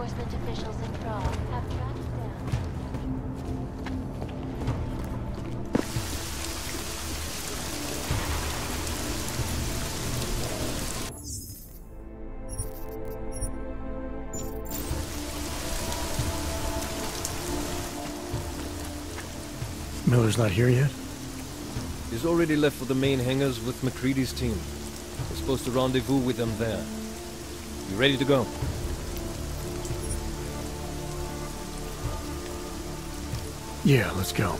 enforcement officials in Prague have tracked down. Miller's not here yet? He's already left for the main hangars with McCready's team. We're supposed to rendezvous with them there. You ready to go? Yeah, let's go.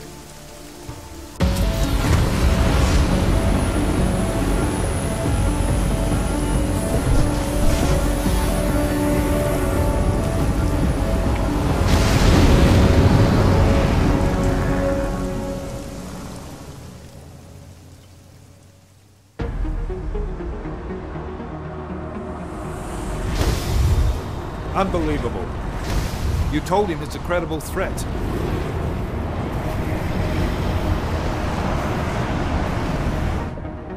Unbelievable. You told him it's a credible threat.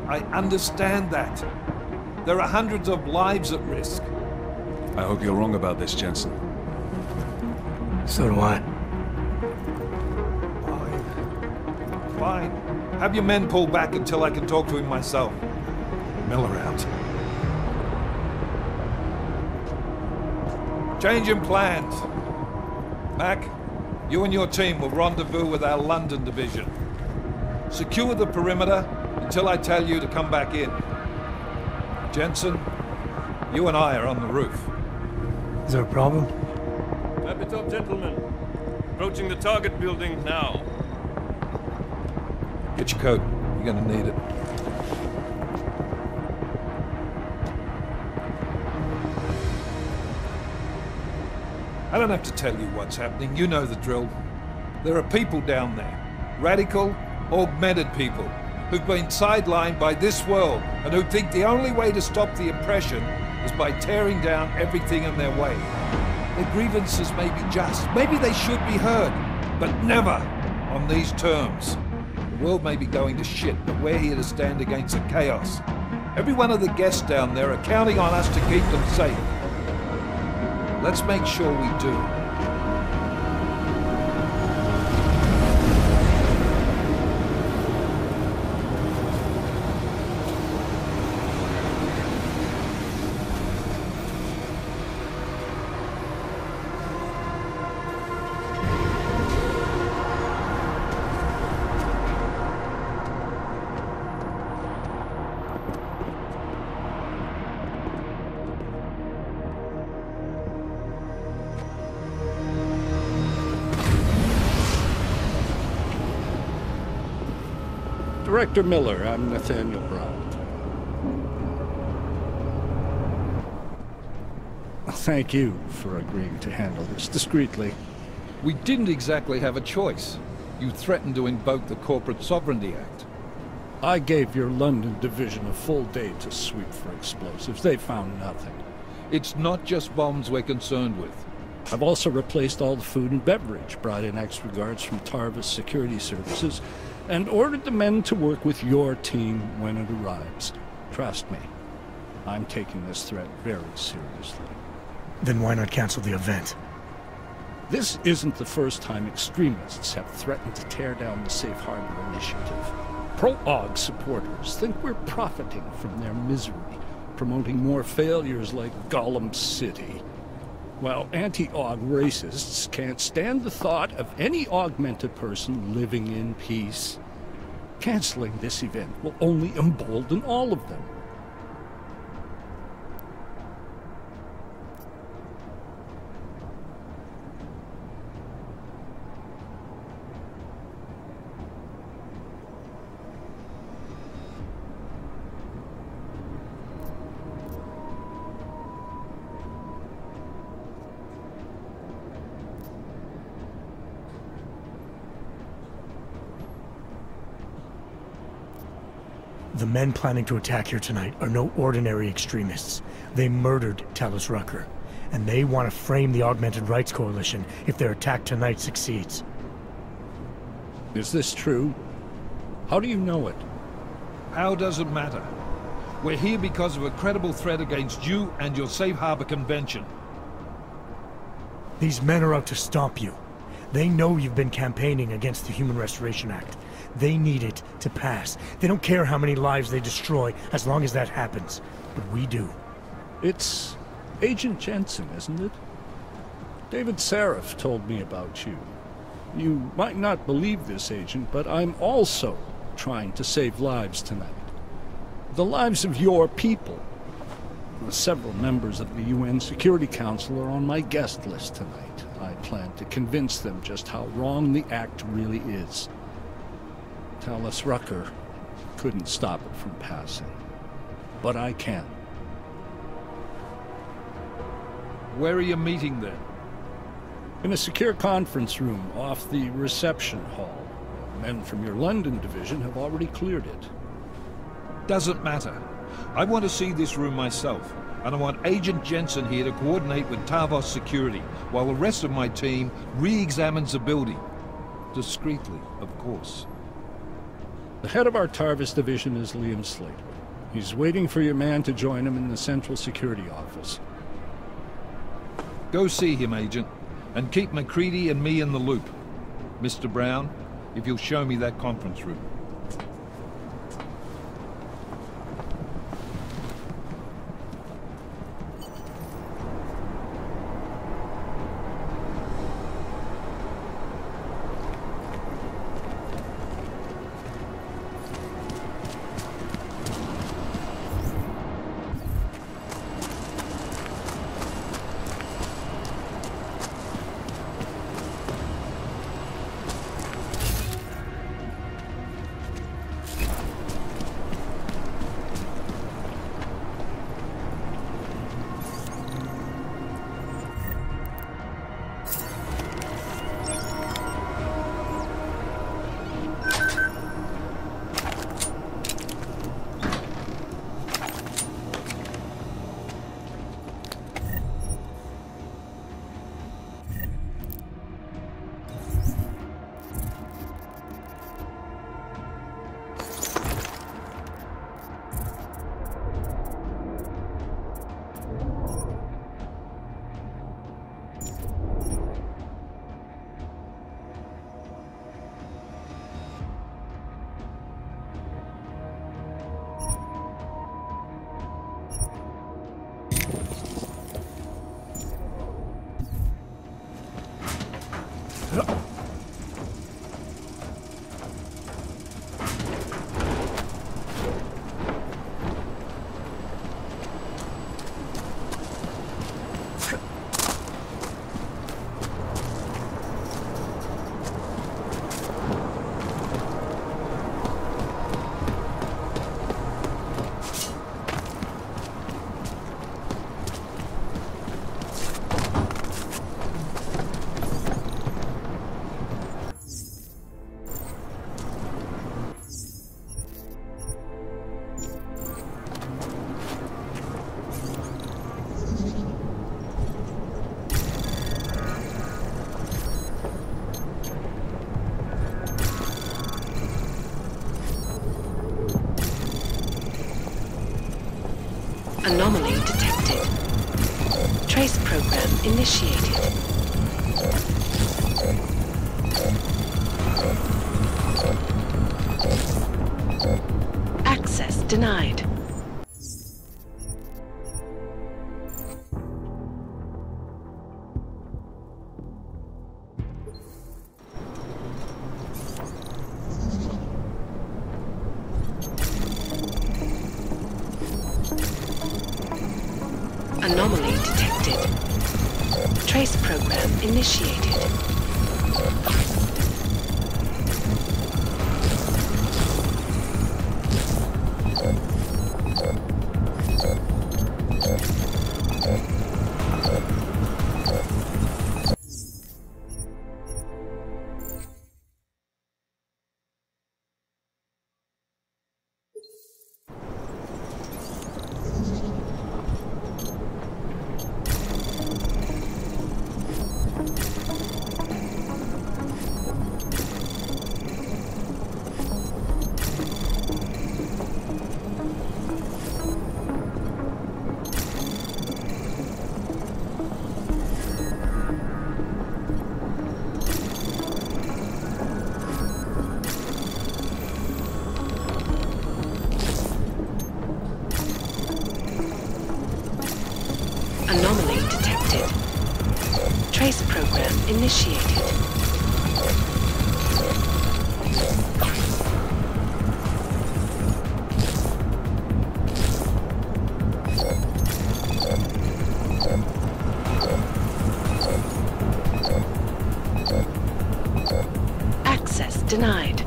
I understand that. There are hundreds of lives at risk. I hope you're wrong about this, Jensen. So do I. Fine. Fine. Have your men pull back until I can talk to him myself. Miller out. Changing plans. Mac, you and your team will rendezvous with our London division. Secure the perimeter until I tell you to come back in. Jensen, you and I are on the roof. Is there a problem? Wrap it up, gentlemen. Approaching the target building now. Get your coat. You're gonna need it. I don't have to tell you what's happening. You know the drill. There are people down there. Radical, augmented people who've been sidelined by this world and who think the only way to stop the oppression is by tearing down everything in their way. Their grievances may be just. Maybe they should be heard, but never on these terms. The world may be going to shit, but we're here to stand against the chaos. Every one of the guests down there are counting on us to keep them safe. Let's make sure we do. Director Miller, I'm Nathaniel Brown. Thank you for agreeing to handle this discreetly. We didn't exactly have a choice. You threatened to invoke the Corporate Sovereignty Act. I gave your London division a full day to sweep for explosives. They found nothing. It's not just bombs we're concerned with. I've also replaced all the food and beverage, brought in extra guards from Tarvis Security Services, and ordered the men to work with your team when it arrives. Trust me, I'm taking this threat very seriously. Then why not cancel the event? This isn't the first time extremists have threatened to tear down the Safe Harbor Initiative. Pro-AUG supporters think we're profiting from their misery, promoting more failures like Gollum City. While anti-AUG racists can't stand the thought of any augmented person living in peace. Canceling this event will only embolden all of them. The men planning to attack here tonight are no ordinary extremists. They murdered Talus Rucker, and they want to frame the Augmented Rights Coalition if their attack tonight succeeds. Is this true? How do you know it? How does it matter? We're here because of a credible threat against you and your Safe Harbor Convention. These men are out to stop you. They know you've been campaigning against the Human Restoration Act. They need it to pass. They don't care how many lives they destroy, as long as that happens. But we do. It's Agent Jensen, isn't it? David Seraph told me about you. You might not believe this, Agent, but I'm also trying to save lives tonight. The lives of your people. Several members of the UN Security Council are on my guest list tonight. I plan to convince them just how wrong the act really is. Talus Rucker couldn't stop it from passing. But I can. Where are you meeting then? In a secure conference room off the reception hall. Men from your London division have already cleared it. Doesn't matter. I want to see this room myself, and I want Agent Jensen here to coordinate with Tavos security, while the rest of my team re-examines the building. Discreetly, of course. The head of our Tarvis division is Liam Slater. He's waiting for your man to join him in the Central Security Office. Go see him, Agent, and keep MacReady and me in the loop. Mr. Brown, if you'll show me that conference room. Anomaly detected. Trace program initiated. Access denied. Anomaly detected. Trace program initiated. Trace program initiated. Access denied.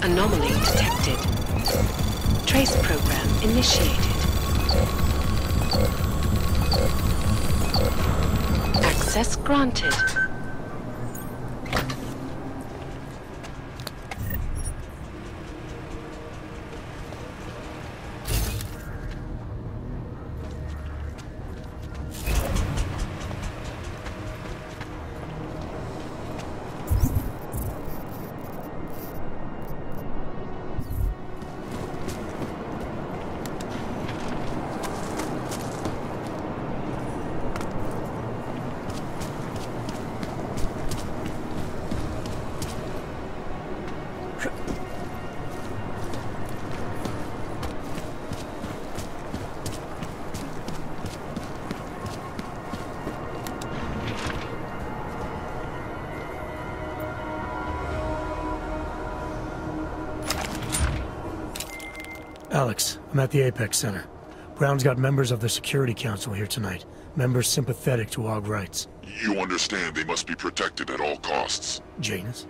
Anomaly detected. Trace program initiated. Access granted. Alex, I'm at the Apex Center. Brown's got members of the Security Council here tonight. Members sympathetic to AUG rights. You understand they must be protected at all costs. Janus?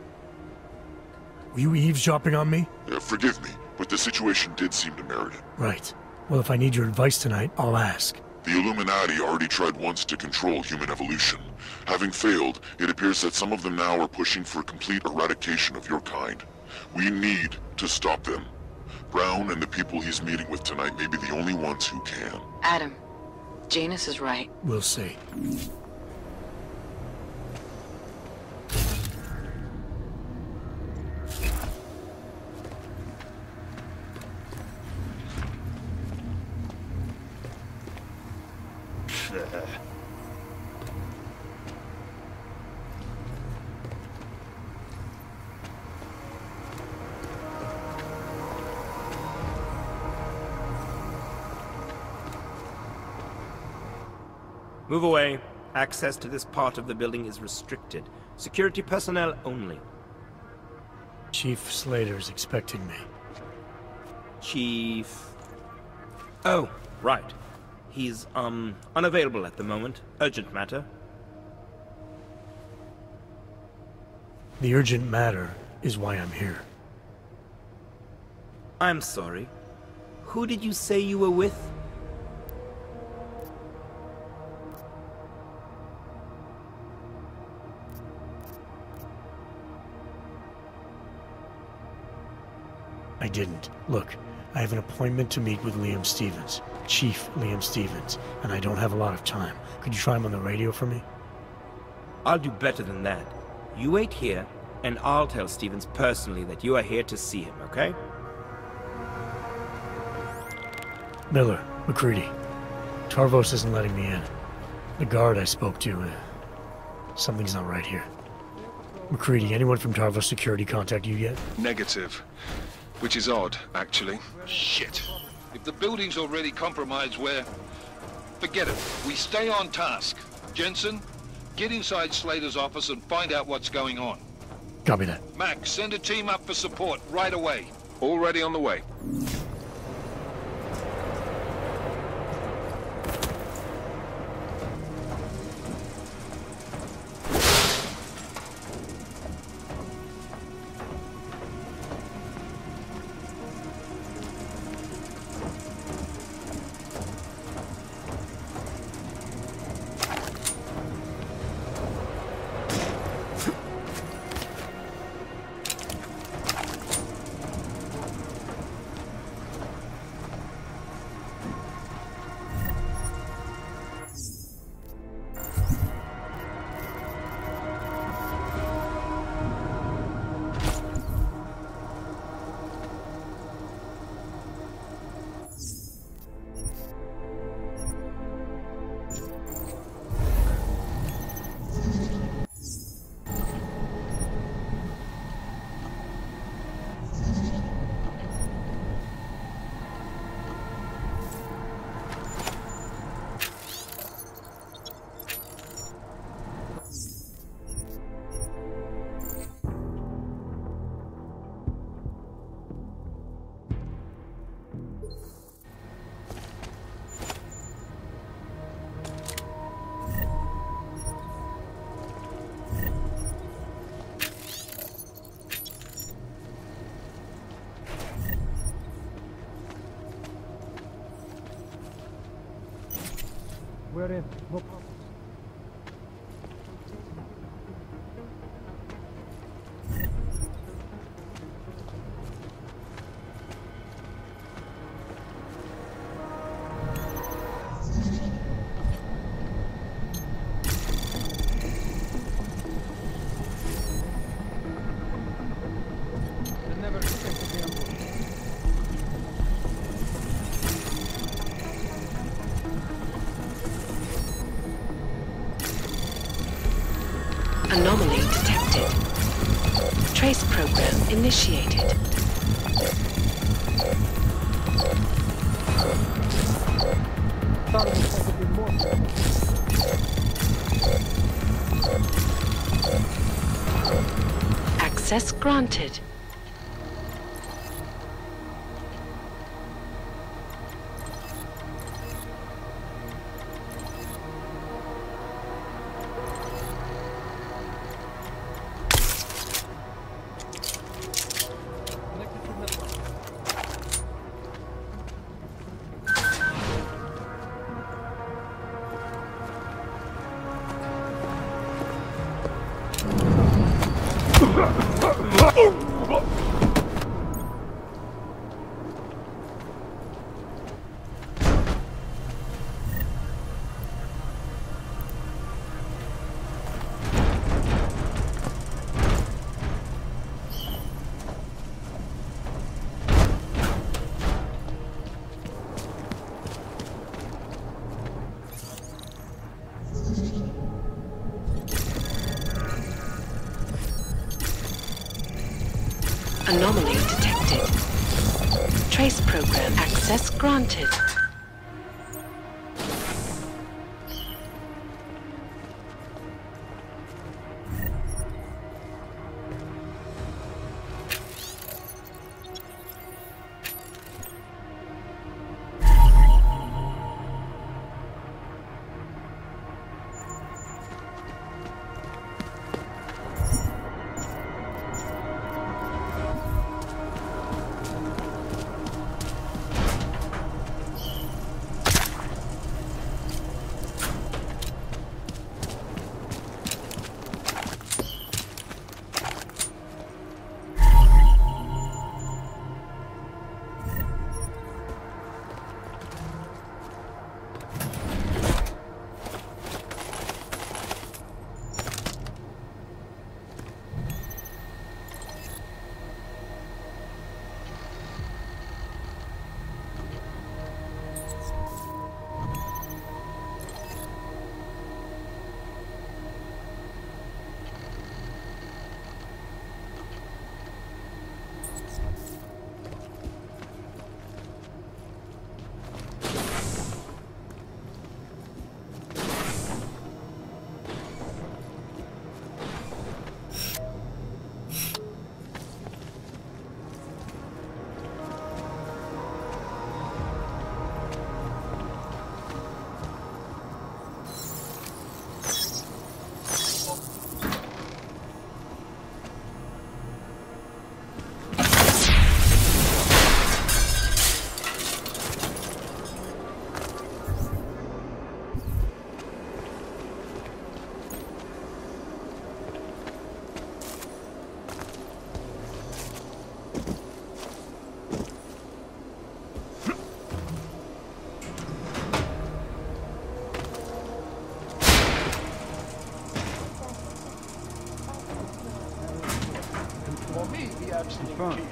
Were you eavesdropping on me? Forgive me, but the situation did seem to merit it. Right. Well, if I need your advice tonight, I'll ask. The Illuminati already tried once to control human evolution. Having failed, it appears that some of them now are pushing for complete eradication of your kind. We need to stop them. Brown and the people he's meeting with tonight may be the only ones who can. Adam, Janus is right. We'll see. Move away. Access to this part of the building is restricted. Security personnel only. Chief Slater's expecting me. Chief... Oh, right. He's, unavailable at the moment. Urgent matter. The urgent matter is why I'm here. I'm sorry. Who did you say you were with? I didn't. Look, I have an appointment to meet with Liam Stevens, Chief Liam Stevens, and I don't have a lot of time. Could you try him on the radio for me? I'll do better than that. You wait here, and I'll tell Stevens personally that you are here to see him, okay? Miller, McCready. Tarvos isn't letting me in. The guard I spoke to, something's not right here. McCready, anyone from Tarvos Security contact you yet? Negative. Which is odd, actually. Shit. If the building's already compromised, forget it. We stay on task. Jensen, get inside Slater's office and find out what's going on. Copy that. Max, send a team up for support right away. Already on the way. We're in. No problem. Anomaly detected. Trace program initiated. Access granted. Anomaly detected. Trace program access granted.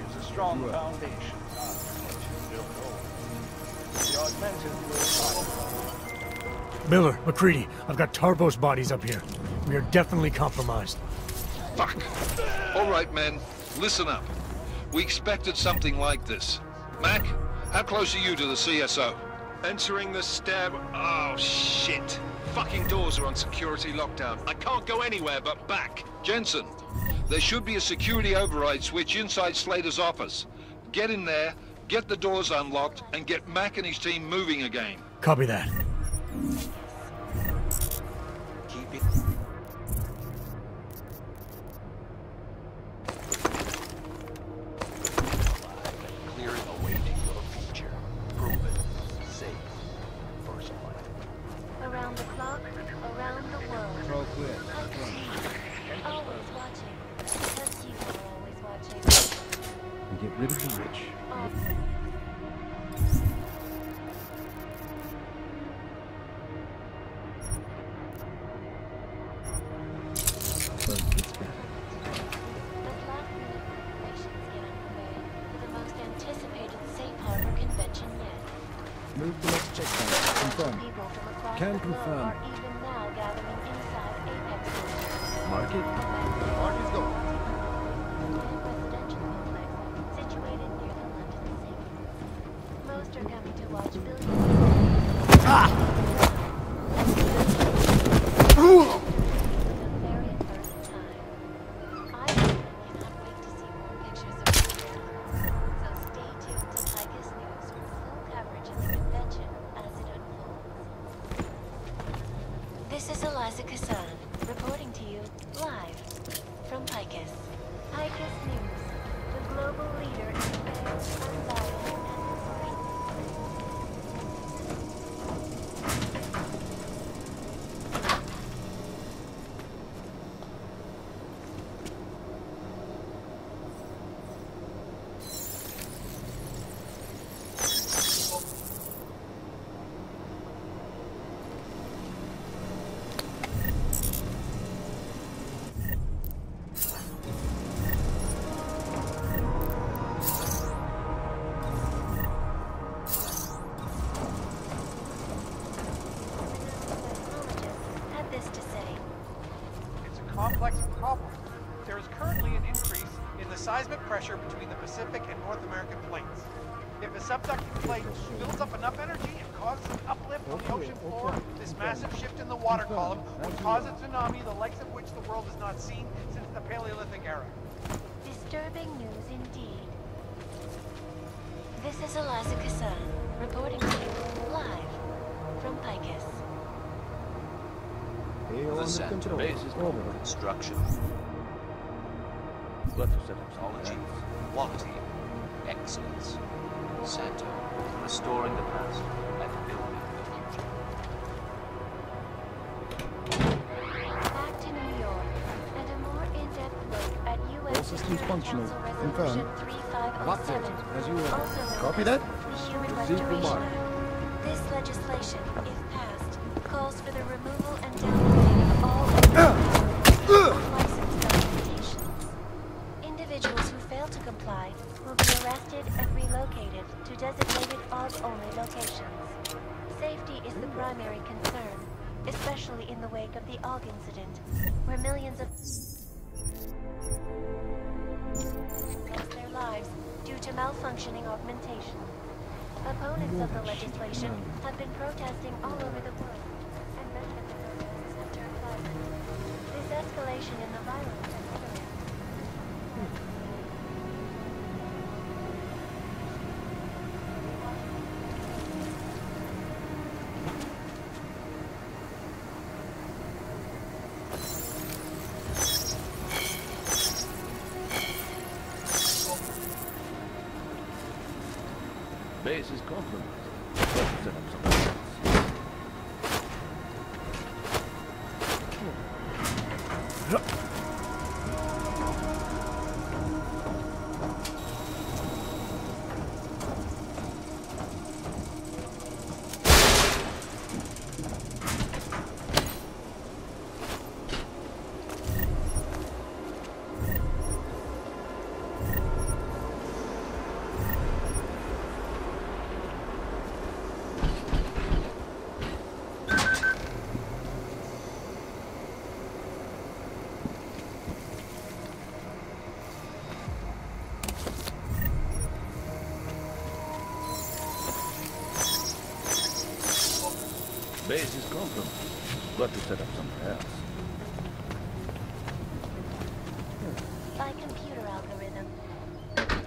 is a strong foundation. The augmented will Miller, McCready, I've got Tarbo's bodies up here. We are definitely compromised. Fuck. All right, men. Listen up. We expected something like this. Mac, how close are you to the CSO? Entering the stair... Oh, shit. Fucking doors are on security lockdown. I can't go anywhere but back. Jensen, there should be a security override switch inside Slater's office. Get in there, get the doors unlocked, and get Mac and his team moving again. Copy that. Keep it. clearing awaiting your future. Proven, safe, first light. Around the clock, around the world. Control clear. Always watching. Because you are always watching. And get rid of the rich. Move the next checkpoint. Confirm. Can confirm. Mark it. Mark is going. Most are coming to watch billions. Reporting to you live from Picus. Picus News, the global leader in fair, unbiased, and complex problem. There is currently an increase in the seismic pressure between the Pacific and North American plates. If the subducting plate builds up enough energy and causes an uplift on the ocean floor, this massive shift in the water column would cause a tsunami the likes of which the world has not seen since the Paleolithic era. disturbing news indeed. This is Eliza Kassan, reporting to you live from Picus. The center base is under construction. Technology, quality, excellence. Center, restoring the past and building the future. Back to New York, and a more in-depth look at U.S. All systems functional. Resolution Confirm. 3507, As you will. also known Copy as that? the Human Proceed Restoration remark. Act. This legislation, if passed, calls for the removal and downloading of all licensed documentations. Individuals who fail to comply will be arrested and relocated to designated AUG-only locations. Safety is the primary concern, especially in the wake of the AUG incident, where millions of lost their lives due to malfunctioning augmentation. Opponents of the legislation have been protesting all over the world, and many of the protests have turned violent. This escalation in the violence has Base is compromised. Let's set up something else. Base is compromised. Got to set up somewhere else. By computer algorithm.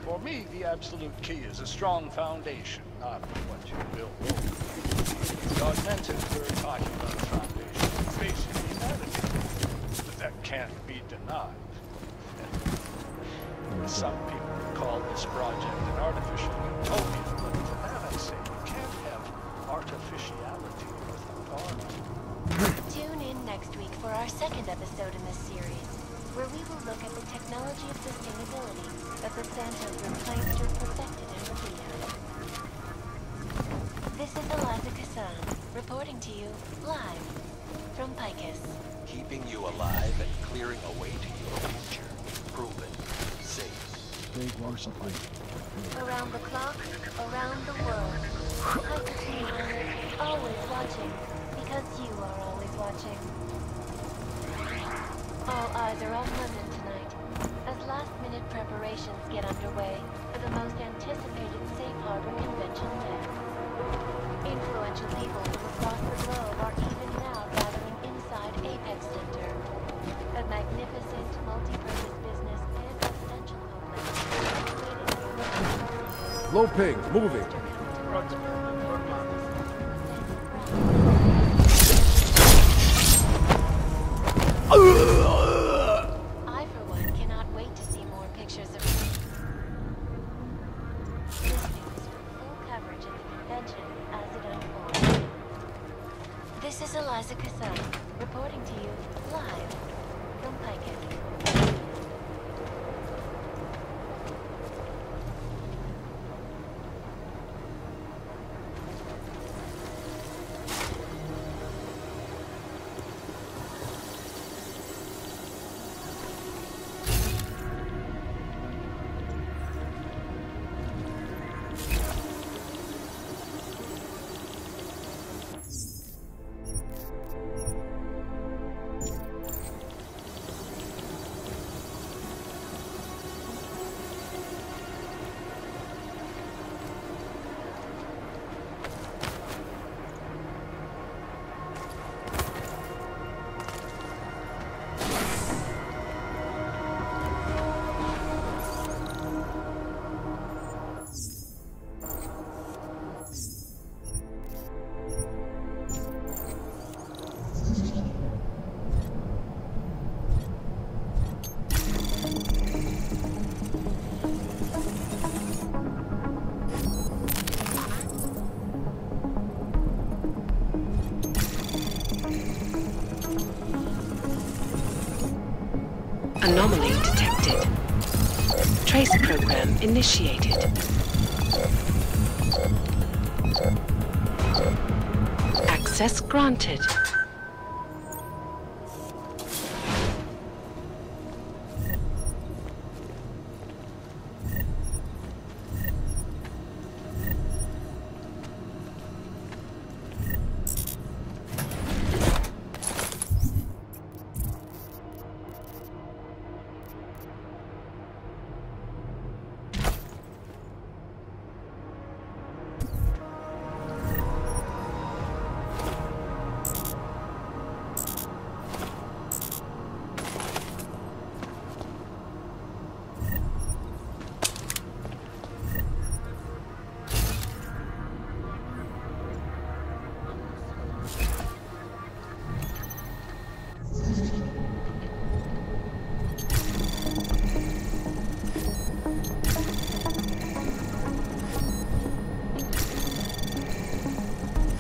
For me, the absolute key is a strong foundation, not what you build over. The augmented, we're talking about a foundation of basic humanity. But that can't be denied. Some people call this project an artificial utopia, but for that I say you can't have artificiality without art. Tune in next week for our second episode in this series, where we will look at the technology of sustainability that the Santos were claims to have perfected in Rubia. This is Eliza Kassan, reporting to you live from Picus. Keeping you alive and clearing a way to your future. Proven. Safe. Around the clock, around the world. Picus is always watching, because you are always watching. All eyes are on London tonight, as last-minute preparations get underway for the most anticipated safe harbor convention yet. Influential people from across the globe are even now gathering inside Apex Center, a magnificent multi-purpose business and residential complex. Low ping, moving. I, for one, cannot wait to see more pictures of this news for full coverage at the convention as it unfolds. This is Eliza Kassan, reporting to you live from Picus. Anomaly detected. Trace program initiated. Access granted.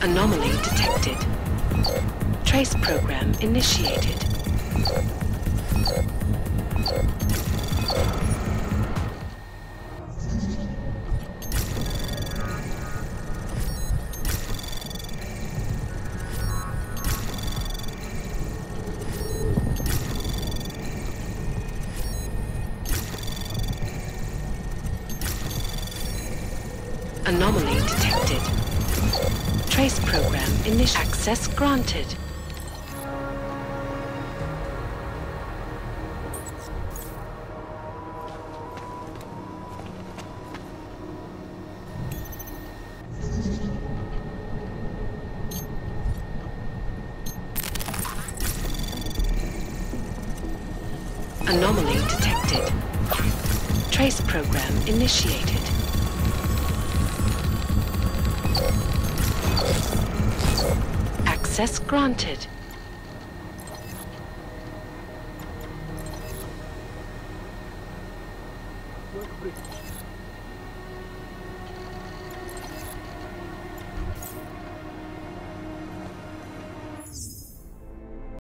Anomaly detected. Trace program initiated. Anomaly detected. Trace program initial access granted. Anomaly detected. Trace program initiated. Access granted.